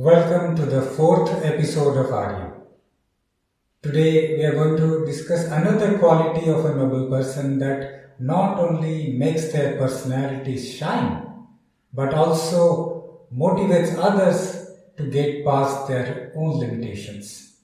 Welcome to the fourth episode of Arya. Today we are going to discuss another quality of a noble person that not only makes their personality shine, but also motivates others to get past their own limitations.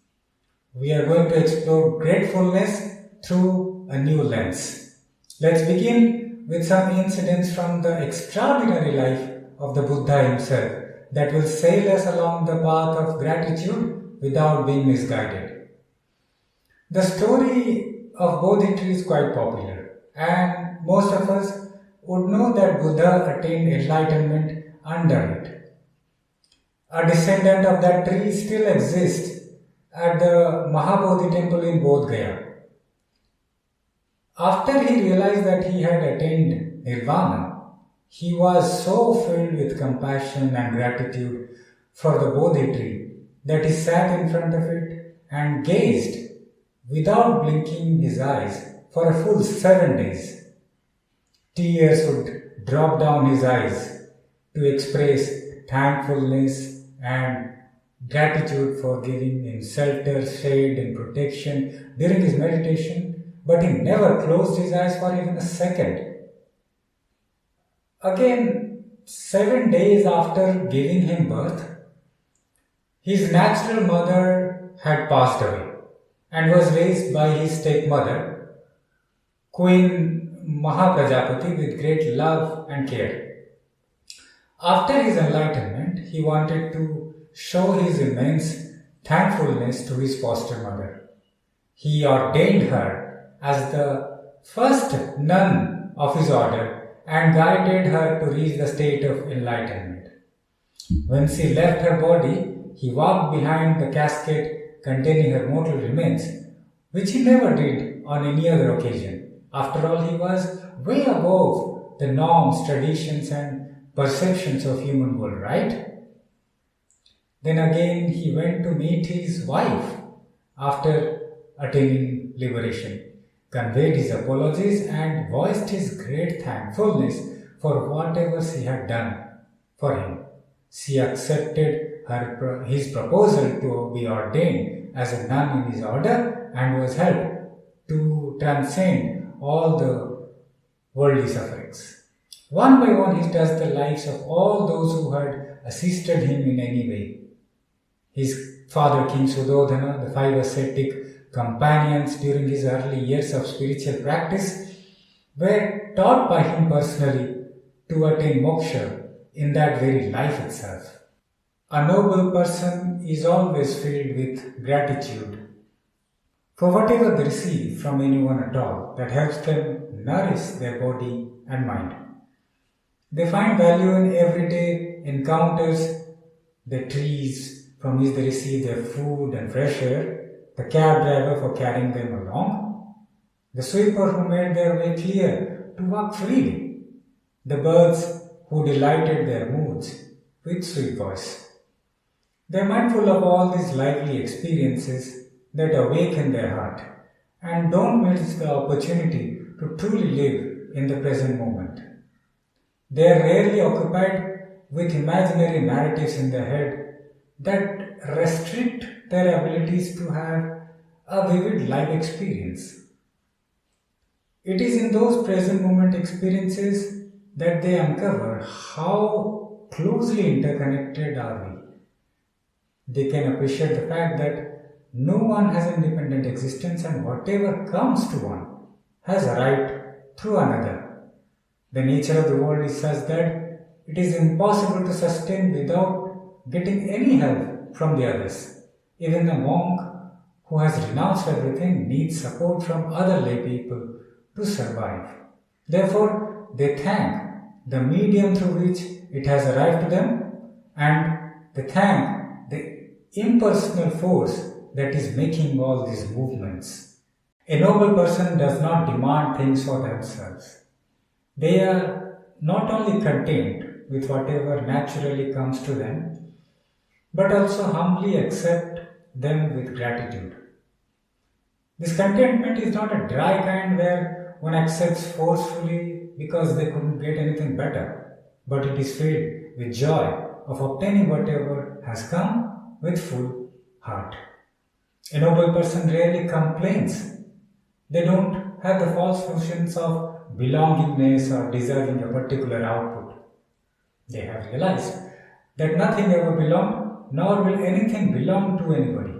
We are going to explore gratefulness through a new lens. Let's begin with some incidents from the extraordinary life of the Buddha himself that will sail us along the path of gratitude without being misguided. The story of Bodhi tree is quite popular, and most of us would know that Buddha attained enlightenment under it. A descendant of that tree still exists at the Mahabodhi temple in Bodh Gaya. After he realized that he had attained nirvana, he was so filled with compassion and gratitude for the Bodhi tree that he sat in front of it and gazed without blinking his eyes for a full 7 days. Tears would drop down his eyes to express thankfulness and gratitude for giving him shelter, shade, and protection during his meditation, but he never closed his eyes for even a second. Again, 7 days after giving him birth, his natural mother had passed away and was raised by his stepmother, Queen Mahaprajapati, with great love and care. After his enlightenment, he wanted to show his immense thankfulness to his foster mother. He ordained her as the first nun of his order and guided her to reach the state of enlightenment. When she left her body, he walked behind the casket containing her mortal remains, which he never did on any other occasion. After all, he was way above the norms, traditions, and perceptions of human world, right? Then again, he went to meet his wife after attaining liberation, conveyed his apologies, and voiced his great thankfulness for whatever she had done for him. She accepted his proposal to be ordained as a nun in his order and was helped to transcend all the worldly sufferings. One by one, he touched the lives of all those who had assisted him in any way. His father, King Sudodhana, the 5 ascetic companions during his early years of spiritual practice were taught by him personally to attain moksha in that very life itself. A noble person is always filled with gratitude for whatever they receive from anyone at all that helps them nourish their body and mind. They find value in everyday encounters, the trees from which they receive their food and fresh air, the cab driver for carrying them along, the sweeper who made their way clear to walk freely, the birds who delighted their moods with sweet voice. They are mindful of all these lively experiences that awaken their heart and don't miss the opportunity to truly live in the present moment. They are rarely occupied with imaginary narratives in their head that restrict their abilities to have a vivid life experience. It is in those present moment experiences that they uncover how closely interconnected are we. They can appreciate the fact that no one has independent existence and whatever comes to one has arrived through another. The nature of the world is such that it is impossible to sustain without getting any help from the others. Even the monk who has renounced everything needs support from other lay people to survive. Therefore, they thank the medium through which it has arrived to them, and they thank the impersonal force that is making all these movements. A noble person does not demand things for themselves. They are not only content with whatever naturally comes to them, but also humbly accept them with gratitude. This contentment is not a dry kind where one accepts forcefully because they couldn't get anything better, but it is filled with joy of obtaining whatever has come with full heart. A noble person rarely complains. They don't have the false notions of belongingness or deserving a particular output. They have realized that nothing ever belonged, nor will anything belong to anybody.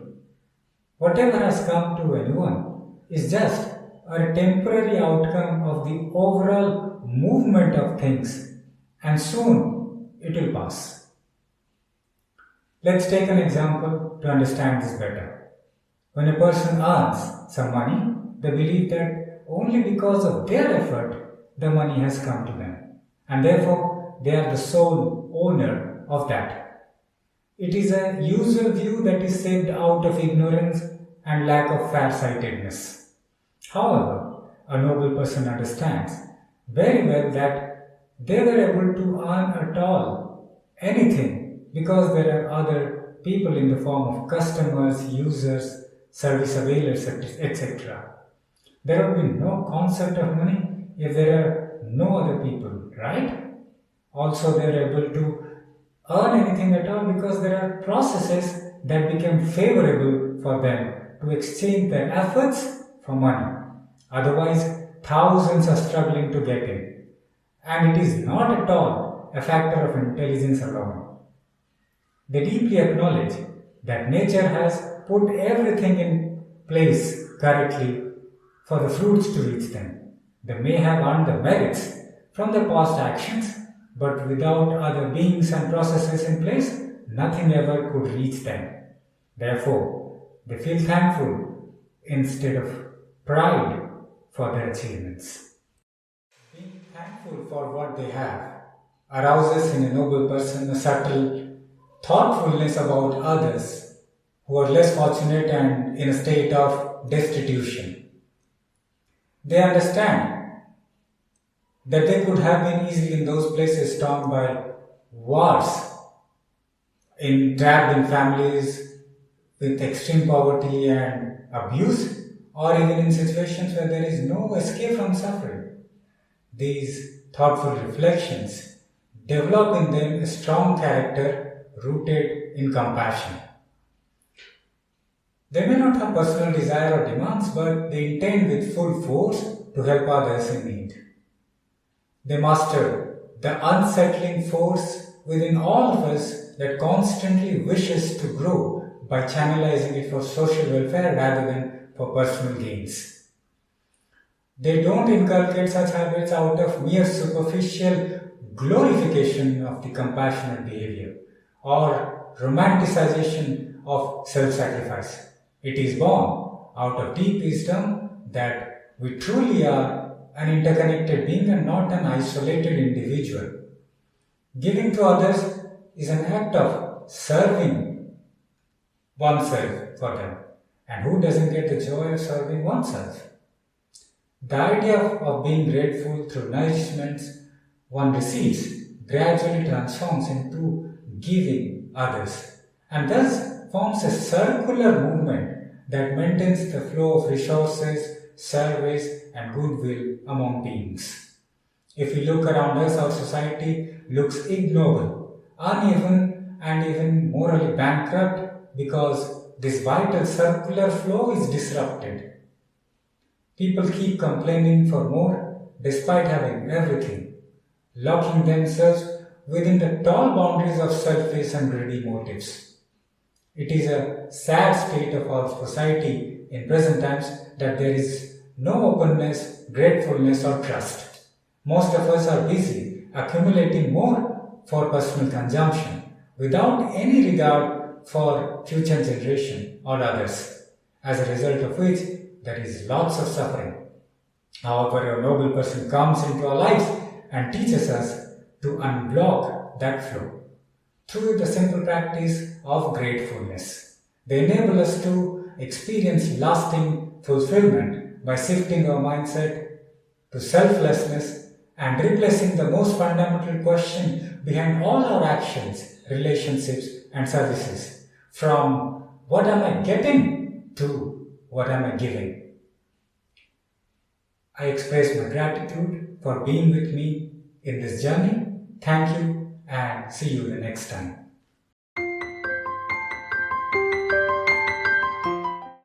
Whatever has come to anyone is just a temporary outcome of the overall movement of things, and soon it will pass. Let's take an example to understand this better. When a person earns some money, they believe that only because of their effort the money has come to them, and therefore they are the sole owner of that. It is a usual view that is saved out of ignorance and lack of farsightedness. However, a noble person understands very well that they were able to earn at all anything because there are other people in the form of customers, users, service availers, etc. There would be no concept of money if there are no other people, right? Also, they are able to earn anything at all because there are processes that become favorable for them to exchange their efforts for money. Otherwise, thousands are struggling to get in. And it is not at all a factor of intelligence alone. They deeply acknowledge that nature has put everything in place correctly for the fruits to reach them. They may have earned the merits from their past actions, but without other beings and processes in place, nothing ever could reach them. Therefore, they feel thankful instead of pride for their achievements. Being thankful for what they have arouses in a noble person a subtle thoughtfulness about others who are less fortunate and in a state of destitution. They understand that they could have been easily in those places stormed by wars, trapped in families with extreme poverty and abuse, or even in situations where there is no escape from suffering. These thoughtful reflections develop in them a strong character rooted in compassion. They may not have personal desire or demands, but they intend with full force to help others in need. They master the unsettling force within all of us that constantly wishes to grow by channelizing it for social welfare rather than for personal gains. They don't inculcate such habits out of mere superficial glorification of the compassionate behavior or romanticization of self-sacrifice. It is born out of deep wisdom that we truly are an interconnected being and not an isolated individual. Giving to others is an act of serving oneself for them. And who doesn't get the joy of serving oneself? The idea of being grateful through nourishments one receives gradually transforms into giving others, and thus forms a circular movement that maintains the flow of resources, service, and goodwill among beings. If we look around us, our society looks ignoble, uneven, and even morally bankrupt because this vital circular flow is disrupted. People keep complaining for more despite having everything, locking themselves within the tall boundaries of selfish and greedy motives. It is a sad state of our society in present times that there is no openness, gratefulness, or trust. Most of us are busy accumulating more for personal consumption without any regard for future generation or others, as a result of which there is lots of suffering. However, a noble person comes into our lives and teaches us to unblock that flow through the simple practice of gratefulness. They enable us to experience lasting fulfillment by shifting our mindset to selflessness and replacing the most fundamental question behind all our actions, relationships, and services, from what am I getting to what am I giving. I express my gratitude for being with me in this journey. Thank you and see you the next time.